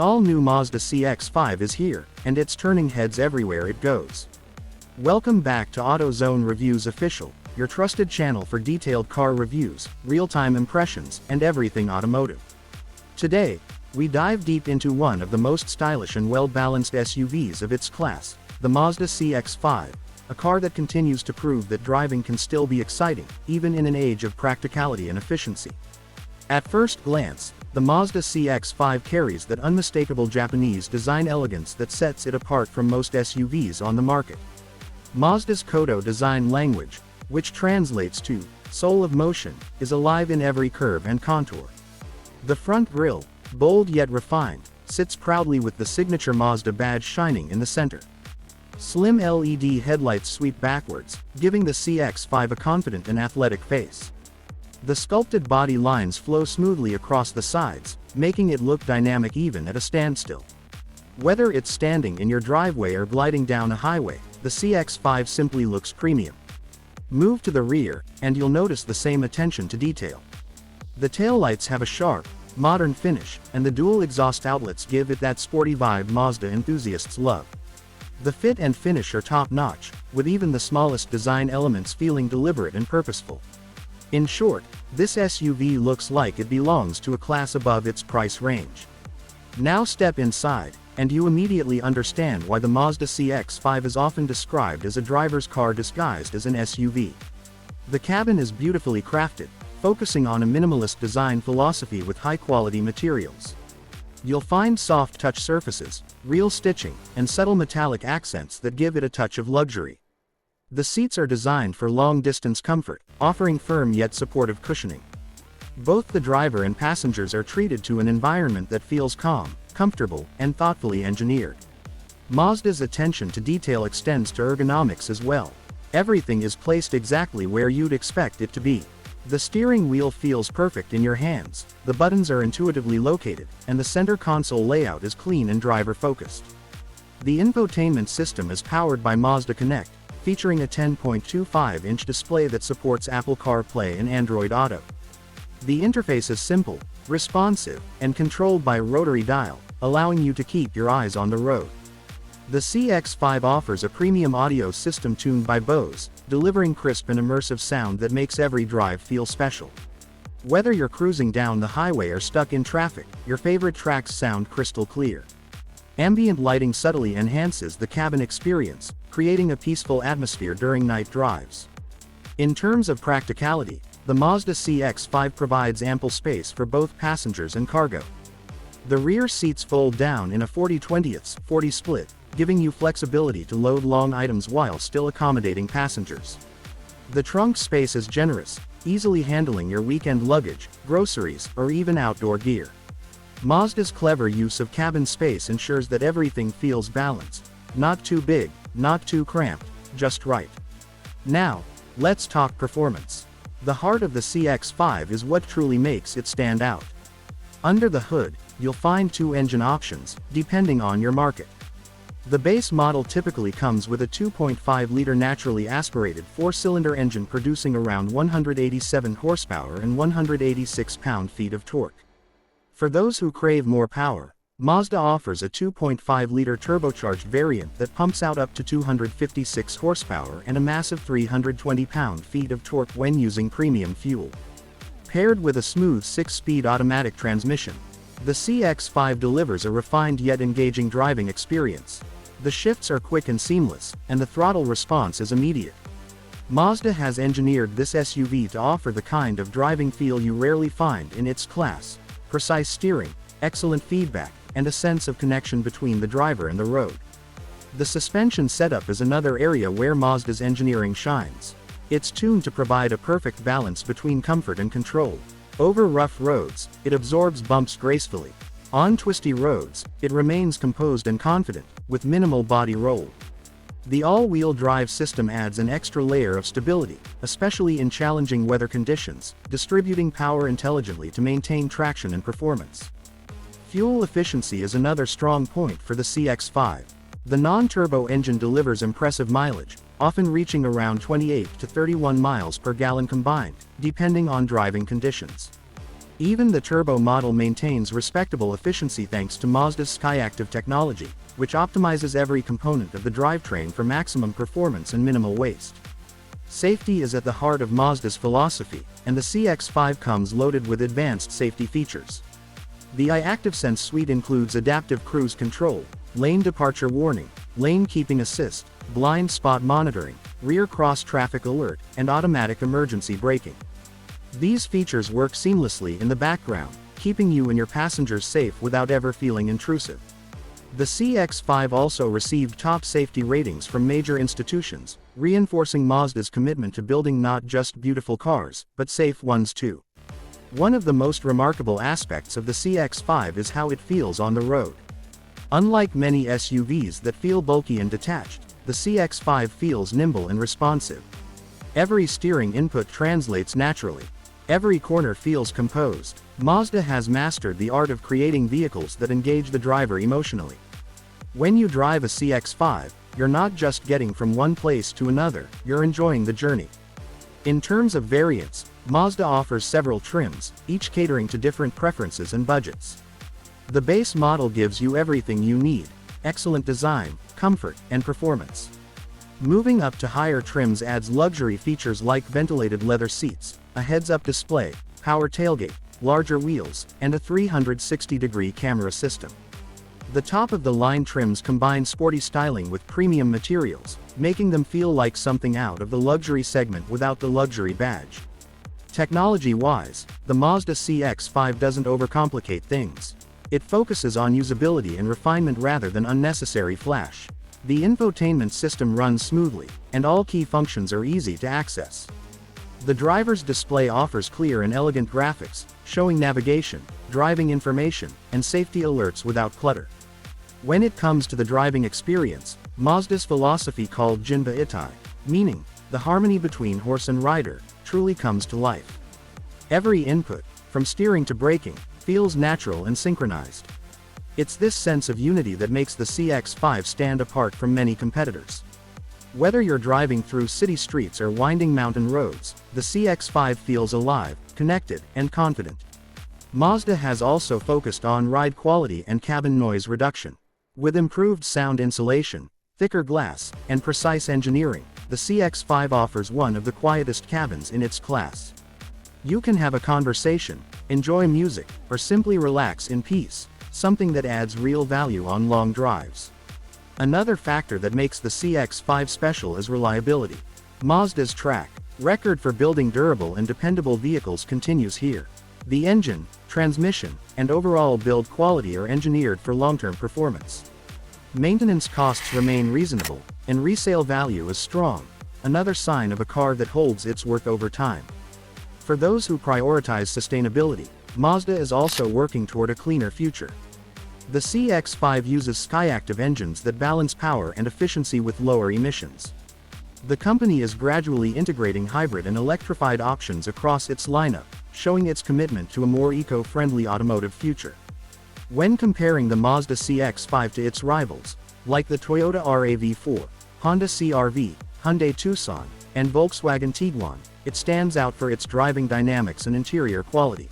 all-new Mazda CX-5 is here, and it's turning heads everywhere it goes. Welcome back to AutoZone Reviews Official, your trusted channel for detailed car reviews, real-time impressions, and everything automotive. Today, we dive deep into one of the most stylish and well-balanced SUVs of its class, the Mazda CX-5, a car that continues to prove that driving can still be exciting, even in an age of practicality and efficiency. At first glance, the Mazda CX-5 carries that unmistakable Japanese design elegance that sets it apart from most SUVs on the market. Mazda's Kodo design language, which translates to soul of motion, is alive in every curve and contour. The front grille, bold yet refined, sits proudly with the signature Mazda badge shining in the center. Slim LED headlights sweep backwards, giving the CX-5 a confident and athletic face. The sculpted body lines flow smoothly across the sides, making it look dynamic even at a standstill. Whether it's standing in your driveway or gliding down a highway, the CX-5 simply looks premium. Move to the rear, and you'll notice the same attention to detail. The taillights have a sharp, modern finish, and the dual exhaust outlets give it that sporty vibe Mazda enthusiasts love. The fit and finish are top-notch, with even the smallest design elements feeling deliberate and purposeful. In short, this SUV looks like it belongs to a class above its price range. Now step inside, and you immediately understand why the Mazda CX-5 is often described as a driver's car disguised as an SUV. The cabin is beautifully crafted, focusing on a minimalist design philosophy with high-quality materials. You'll find soft touch surfaces, real stitching, and subtle metallic accents that give it a touch of luxury. The seats are designed for long-distance comfort, offering firm yet supportive cushioning. Both the driver and passengers are treated to an environment that feels calm, comfortable, and thoughtfully engineered. Mazda's attention to detail extends to ergonomics as well. Everything is placed exactly where you'd expect it to be. The steering wheel feels perfect in your hands, the buttons are intuitively located, and the center console layout is clean and driver-focused. The infotainment system is powered by Mazda Connect, featuring a 10.25-inch display that supports Apple CarPlay and Android Auto. The interface is simple, responsive, and controlled by a rotary dial, allowing you to keep your eyes on the road. The CX-5 offers a premium audio system tuned by Bose, delivering crisp and immersive sound that makes every drive feel special. Whether you're cruising down the highway or stuck in traffic, your favorite tracks sound crystal clear. Ambient lighting subtly enhances the cabin experience, creating a peaceful atmosphere during night drives. In terms of practicality, the Mazda CX-5 provides ample space for both passengers and cargo. The rear seats fold down in a 40/20/40 split, giving you flexibility to load long items while still accommodating passengers. The trunk space is generous, easily handling your weekend luggage, groceries, or even outdoor gear. Mazda's clever use of cabin space ensures that everything feels balanced. Not too big, not too cramped, just right. Now, let's talk performance. The heart of the CX-5 is what truly makes it stand out. Under the hood, you'll find two engine options, depending on your market. The base model typically comes with a 2.5-liter naturally aspirated four-cylinder engine producing around 187 horsepower and 186 pound-feet of torque. For those who crave more power, Mazda offers a 2.5-liter turbocharged variant that pumps out up to 256 horsepower and a massive 320 pound-feet of torque when using premium fuel. Paired with a smooth 6-speed automatic transmission, the CX-5 delivers a refined yet engaging driving experience. The shifts are quick and seamless, and the throttle response is immediate. Mazda has engineered this SUV to offer the kind of driving feel you rarely find in its class: precise steering, excellent feedback, and a sense of connection between the driver and the road. The suspension setup is another area where Mazda's engineering shines. It's tuned to provide a perfect balance between comfort and control. Over rough roads, it absorbs bumps gracefully. On twisty roads, it remains composed and confident, with minimal body roll. The all-wheel drive system adds an extra layer of stability, especially in challenging weather conditions, distributing power intelligently to maintain traction and performance. Fuel efficiency is another strong point for the CX-5. The non-turbo engine delivers impressive mileage, often reaching around 28 to 31 miles per gallon combined, depending on driving conditions. Even the turbo model maintains respectable efficiency thanks to Mazda's SkyActiv technology, which optimizes every component of the drivetrain for maximum performance and minimal waste. Safety is at the heart of Mazda's philosophy, and the CX-5 comes loaded with advanced safety features. The iActiveSense suite includes adaptive cruise control, lane departure warning, lane keeping assist, blind spot monitoring, rear cross-traffic alert, and automatic emergency braking. These features work seamlessly in the background, keeping you and your passengers safe without ever feeling intrusive. The CX-5 also received top safety ratings from major institutions, reinforcing Mazda's commitment to building not just beautiful cars, but safe ones too. One of the most remarkable aspects of the CX-5 is how it feels on the road. Unlike many SUVs that feel bulky and detached, the CX-5 feels nimble and responsive. Every steering input translates naturally. Every corner feels composed. Mazda has mastered the art of creating vehicles that engage the driver emotionally. When you drive a CX-5, you're not just getting from one place to another, you're enjoying the journey. In terms of variants, Mazda offers several trims, each catering to different preferences and budgets. The base model gives you everything you need: excellent design, comfort, and performance. Moving up to higher trims adds luxury features like ventilated leather seats, a heads-up display, power tailgate, larger wheels, and a 360-degree camera system. The top-of-the-line trims combine sporty styling with premium materials, making them feel like something out of the luxury segment without the luxury badge. Technology-wise, the Mazda CX-5 doesn't overcomplicate things. It focuses on usability and refinement rather than unnecessary flash. The infotainment system runs smoothly, and all key functions are easy to access. The driver's display offers clear and elegant graphics, showing navigation, driving information, and safety alerts without clutter. When it comes to the driving experience, Mazda's philosophy called Jinba Itai, meaning, the harmony between horse and rider, truly comes to life. Every input, from steering to braking, feels natural and synchronized. It's this sense of unity that makes the CX-5 stand apart from many competitors. Whether you're driving through city streets or winding mountain roads, the CX-5 feels alive, connected, and confident. Mazda has also focused on ride quality and cabin noise reduction. With improved sound insulation, thicker glass, and precise engineering, the CX-5 offers one of the quietest cabins in its class. You can have a conversation, enjoy music, or simply relax in peace, something that adds real value on long drives. Another factor that makes the CX-5 special is reliability. Mazda's track record for building durable and dependable vehicles continues here. The engine, transmission, and overall build quality are engineered for long-term performance. Maintenance costs remain reasonable, and resale value is strong, another sign of a car that holds its worth over time. For those who prioritize sustainability, Mazda is also working toward a cleaner future. The CX-5 uses SkyActiv engines that balance power and efficiency with lower emissions. The company is gradually integrating hybrid and electrified options across its lineup, showing its commitment to a more eco-friendly automotive future. When comparing the Mazda CX-5 to its rivals, like the Toyota RAV4, Honda CR-V, Hyundai Tucson, and Volkswagen Tiguan, it stands out for its driving dynamics and interior quality.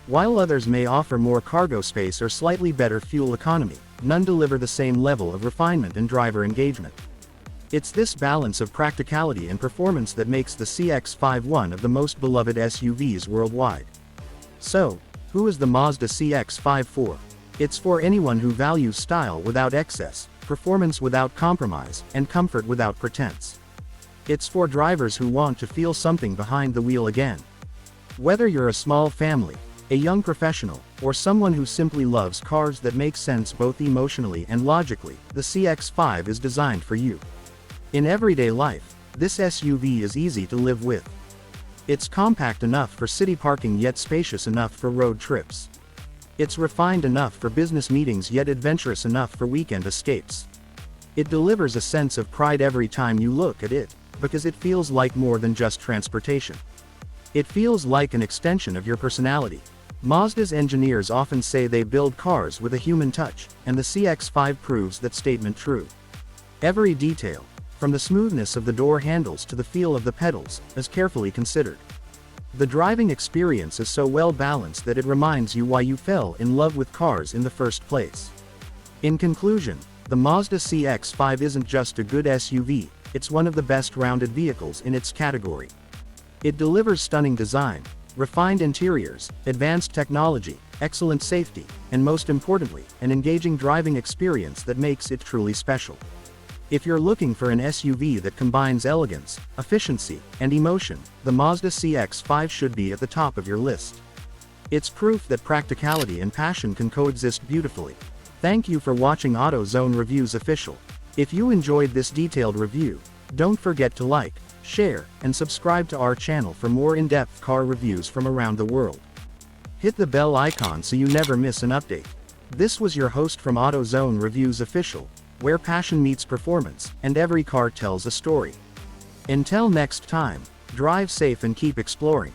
While others may offer more cargo space or slightly better fuel economy, none deliver the same level of refinement and driver engagement. It's this balance of practicality and performance that makes the CX-5 one of the most beloved SUVs worldwide. So, who is the Mazda CX-5 for? It's for anyone who values style without excess, performance without compromise, and comfort without pretense. It's for drivers who want to feel something behind the wheel again. Whether you're a small family, a young professional, or someone who simply loves cars that make sense both emotionally and logically, the CX-5 is designed for you. In everyday life, this SUV is easy to live with. It's compact enough for city parking yet spacious enough for road trips. It's refined enough for business meetings yet adventurous enough for weekend escapes. It delivers a sense of pride every time you look at it, because it feels like more than just transportation. It feels like an extension of your personality. Mazda's engineers often say they build cars with a human touch, and the CX-5 proves that statement true. Every detail, from the smoothness of the door handles to the feel of the pedals, is carefully considered. The driving experience is so well balanced that it reminds you why you fell in love with cars in the first place. In conclusion, the Mazda CX-5 isn't just a good SUV, it's one of the best rounded vehicles in its category. It delivers stunning design, refined interiors, advanced technology, excellent safety, and most importantly, an engaging driving experience that makes it truly special. If you're looking for an SUV that combines elegance, efficiency, and emotion, the Mazda CX-5 should be at the top of your list. It's proof that practicality and passion can coexist beautifully. Thank you for watching AutoZone Reviews Official. If you enjoyed this detailed review, don't forget to like, share, and subscribe to our channel for more in-depth car reviews from around the world. Hit the bell icon so you never miss an update. This was your host from AutoZone Reviews Official, where passion meets performance, and every car tells a story. Until next time, drive safe and keep exploring.